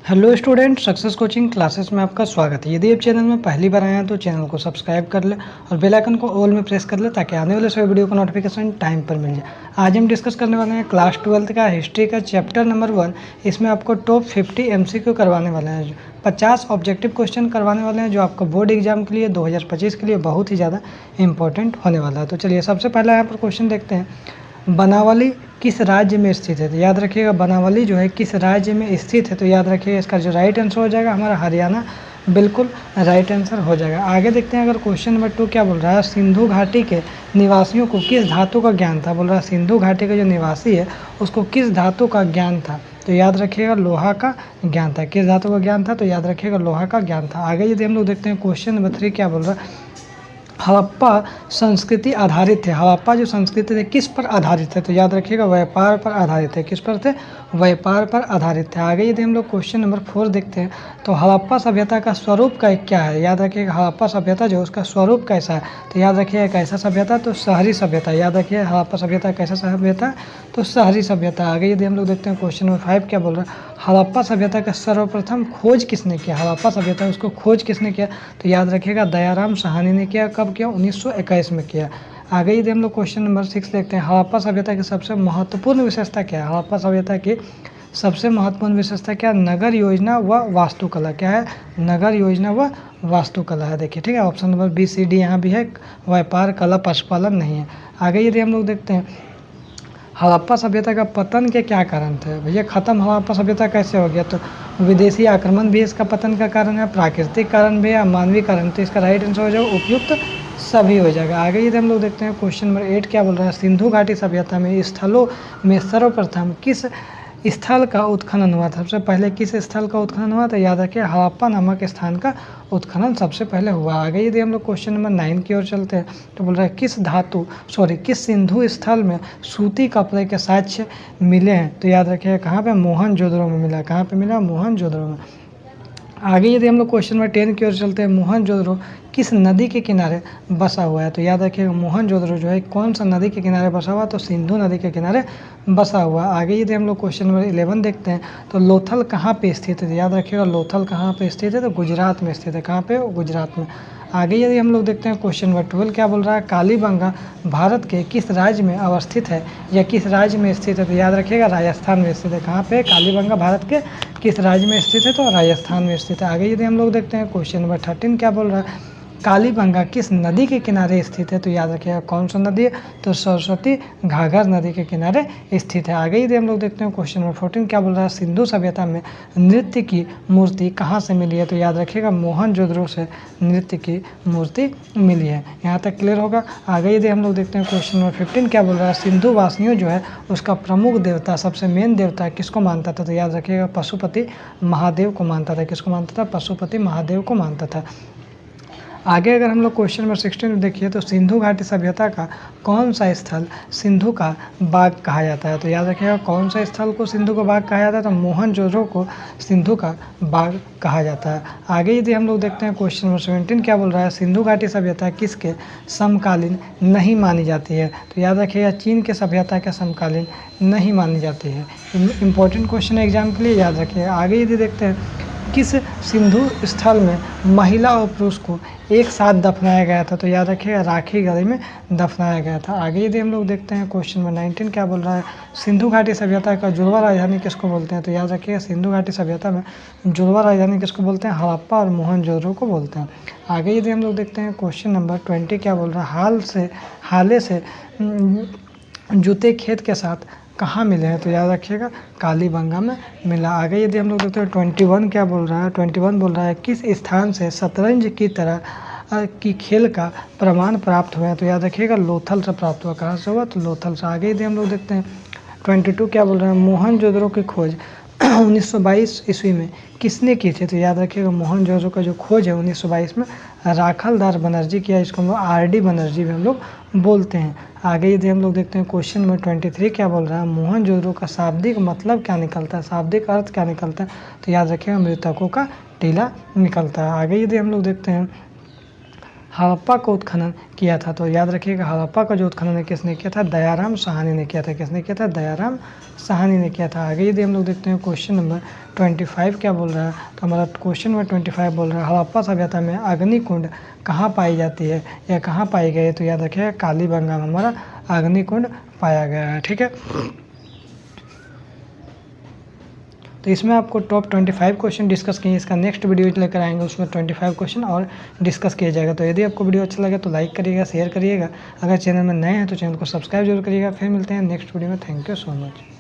Hello student, success coaching classes में आपका स्वागत है। यदि आप चैनल में पहली बार आए हैं तो चैनल को सब्सक्राइब कर ले और बेल आइकन को ऑल में प्रेस कर ले ताकि आने वाले सभी वीडियो का नोटिफिकेशन टाइम पर मिल जाए। आज हम डिस्कस करने वाले हैं क्लास 12 का हिस्ट्री का चैप्टर नंबर 1। इसमें आपको टॉप 50 MCQ करवाने वाले हैं, 50 ऑब्जेक्टिव क्वेश्चन करवाने वाले हैं जो आपको बोर्ड एग्जाम के लिए 2025 के लिए बहुत ही ज़्यादा इंपॉर्टेंट होने वाला है। तो चलिए सबसे पहला यहाँ पर क्वेश्चन देखते हैं। बनावली किस राज्य में स्थित है? तो याद रखिएगा बनावली जो है किस राज्य में स्थित है। तो याद रखिएगा इसका जो राइट आंसर हो जाएगा हमारा हरियाणा, बिल्कुल राइट आंसर हो जाएगा। आगे देखते हैं अगर क्वेश्चन नंबर 2 क्या बोल रहा है। सिंधु घाटी के निवासियों को किस धातु का ज्ञान था? बोल रहा है सिंधु घाटी का जो निवासी है उसको किस धातु का ज्ञान था? तो याद रखिएगा लोहा का ज्ञान था। किस धातु का ज्ञान था? तो याद रखिएगा लोहा का ज्ञान था। आगे यदि हम लोग देखते हैं क्वेश्चन नंबर 3 क्या बोल रहा है। हड़प्पा संस्कृति आधारित है। हड़प्पा जो संस्कृति है किस पर आधारित है? तो याद रखिएगा व्यापार पर आधारित है। किस पर थे? व्यापार पर आधारित थे। आगे यदि हम लोग क्वेश्चन नंबर 4 देखते हैं तो हड़प्पा सभ्यता का स्वरूप का क्या है? याद रखिएगा हड़प्पा सभ्यता जो उसका स्वरूप कैसा है? तो याद रखिएगा कैसा सभ्यता? तो शहरी सभ्यता। याद रखिए हड़प्पा सभ्यता कैसा सभ्यता? तो शहरी सभ्यता। आगे यदि हम लोग देखते हैं क्वेश्चन नंबर 5 क्या बोल रहा है। हड़प्पा सभ्यता का सर्वप्रथम खोज किसने किया? हड़प्पा सभ्यता उसको खोज किसने किया? तो याद रखिएगा दयाराम साहनी ने किया। कब किया? 1921 में किया। आगे यदि हम लोग क्वेश्चन नंबर 6 देखते हैं। हड़प्पा सभ्यता की सबसे महत्वपूर्ण विशेषता क्या है? हड़प्पा सभ्यता की सबसे महत्वपूर्ण विशेषता क्या? नगर योजना व वास्तुकला। क्या है? नगर योजना व वास्तुकला है। देखिए ठीक है, option number B C D यहाँ भी है। व्यापार, कला, पशुपालन नहीं है। आगे यदि हम लोग देखते हैं हड़प्पा सभ्यता का पतन के क्या कारण थे? भैया खत्म हड़प्पा सभ्यता कैसे हो गया? तो विदेशी आक्रमण भी इसका पतन का कारण है, प्राकृतिक कारण भी है, मानवीय कारण। तो इसका राइट आंसर हो जाएगा उपयुक्त सभी हो जाएगा। आगे यदि हम लोग देखते हैं क्वेश्चन नंबर 8 क्या बोल रहा है। सिंधु घाटी सभ्यता में स्थलों में सर्वप्रथम किस स्थल का उत्खनन हुआ था? सबसे पहले किस स्थल का उत्खनन हुआ? तो याद रखिए हड़प्पा नामक स्थान का उत्खनन सबसे पहले हुआ। आगे यदि हम लोग क्वेश्चन नंबर 9 की ओर चलते हैं तो बोल रहा है किस सिंधु स्थल में सूती कपड़े के साक्ष्य मिले हैं? तो याद रखिए कहाँ पे? मोहनजोदड़ो में मिला। कहाँ पे मिला? मोहनजोदड़ो में। आगे यदि हम लोग क्वेश्चन नंबर 10 की ओर चलते हैं। मोहनजोदड़ो किस नदी के किनारे बसा हुआ है? तो याद रखिएगा मोहनजोदड़ो जो है कौन सा नदी के किनारे बसा हुआ? तो सिंधु नदी के किनारे बसा हुआ। आगे यदि हम लोग क्वेश्चन नंबर 11 देखते हैं तो लोथल कहाँ पे स्थित है? तो याद रखिएगा लोथल कहाँ पे स्थित है? तो गुजरात में स्थित है। कहाँ पे? गुजरात में। आगे यदि हम लोग देखते हैं क्वेश्चन नंबर 12 क्या बोल रहा है। कालीबंगा भारत के किस राज्य में अवस्थित है या किस राज्य में स्थित है? तो याद रखिएगा राजस्थान में स्थित है। कहाँ पे? कालीबंगा भारत के किस राज्य में स्थित है? तो राजस्थान में स्थित है। आगे यदि हम लोग देखते हैं क्वेश्चन नंबर 13 क्या बोल रहा है। कालीबंगा किस नदी के किनारे स्थित है? तो याद रखिएगा कौन सा नदी है? तो सरस्वती घाघर नदी के किनारे स्थित है। आगे यदि हम लोग देखते हैं क्वेश्चन नंबर 14 क्या बोल रहा है। सिंधु सभ्यता में नृत्य की मूर्ति कहाँ से मिली है? तो याद रखिएगा मोहनजोदड़ो से नृत्य की मूर्ति मिली है। यहाँ तक क्लियर होगा। आगे यदि हम लोग देखते हैं क्वेश्चन नंबर 15 क्या बोल रहा है। सिंधु वासियों जो है उसका प्रमुख देवता, सबसे मेन देवता किसको मानता था? तो याद रखिएगा पशुपति महादेव को मानता था। किसको मानता था? पशुपति महादेव को मानता था। आगे अगर हम लोग क्वेश्चन नंबर 16 में देखिए तो सिंधु घाटी सभ्यता का कौन सा स्थल सिंधु का बाग कहा जाता है? तो याद रखिएगा कौन सा स्थल को सिंधु का बाग कहा जाता है? तो मोहनजोदड़ो को सिंधु का बाग कहा जाता है। आगे यदि हम लोग देखते हैं क्वेश्चन नंबर 17 क्या बोल रहा है। सिंधु घाटी सभ्यता किसके समकालीन नहीं मानी जाती है? तो याद रखिएगा चीन के सभ्यता के समकालीन नहीं मानी जाती है। इंपॉर्टेंट क्वेश्चन है एग्जाम के लिए, याद रखिएगा। आगे यदि देखते हैं किस सिंधु स्थल में महिला और पुरुष को एक साथ दफनाया गया था? तो याद रखिएगा राखी गढ़ी में दफनाया गया था। आगे यदि हम लोग देखते हैं क्वेश्चन नंबर 19 क्या बोल रहा है। सिंधु घाटी सभ्यता का जुड़वा राजधानी किसको बोलते हैं? तो याद रखिएगा सिंधु घाटी सभ्यता में जुड़वा राजधानी किसको बोलते हैं? हड़प्पा और मोहनजोदड़ो को बोलते हैं। आगे यदि हम लोग देखते हैं क्वेश्चन नंबर 20 क्या बोल रहा है। हाले से जूते खेत के साथ कहाँ मिले हैं? तो याद रखिएगा कालीबंगा में मिला। आगे यदि हम लोग देखते हैं 21 क्या बोल रहा है। 21 बोल रहा है किस स्थान से शतरंज की तरह की खेल का प्रमाण प्राप्त हुआ है? तो याद रखिएगा लोथल से प्राप्त हुआ। कहाँ से हुआ? तो लोथल से। आगे यदि हम लोग देखते हैं 22 क्या बोल रहे हैं। मोहनजोदड़ो की खोज 1922 ईस्वी में किसने की थी? तो याद रखिएगा मोहनजोदड़ो का जो खोज है 1922 में राखलदास बनर्जी किया। इसको हम लोग RD बनर्जी भी हम लोग बोलते हैं। आगे यदि हम लोग देखते हैं क्वेश्चन नंबर 23 क्या बोल रहा है। मोहनजोदड़ो का शाब्दिक मतलब क्या निकलता है? शाब्दिक अर्थ क्या निकलता है? तो याद रखिएगा मृतकों का टीला निकलता है। आगे यदि हम लोग देखते हैं हड़प्पा का उत्खनन किया था? तो याद रखिएगा हड़प्पा का जो उत्खनन है किसने किया था? दयाराम साहनी ने किया था। किसने किया था? दयाराम साहनी ने किया था। आगे यदि हम लोग देखते हैं क्वेश्चन नंबर 25 क्या बोल रहा है, तो हमारा क्वेश्चन नंबर 25 बोल रहा है हड़प्पा सभ्यता में अग्निकुंड कहाँ पाई जाती है या कहाँ पाई गई है? तो याद रखिएगा कालीबंगा में हमारा अग्निकुंड पाया गया है। ठीक है, तो इसमें आपको टॉप 25 क्वेश्चन डिस्कस किए। इसका नेक्स्ट वीडियो लेकर आएंगे, उसमें 25 क्वेश्चन और डिस्कस किया जाएगा। तो यदि आपको वीडियो अच्छा लगे तो लाइक करिएगा, शेयर करिएगा। अगर चैनल में नए हैं तो चैनल को सब्सक्राइब जरूर करिएगा। फिर मिलते हैं नेक्स्ट वीडियो में। Thank you so much.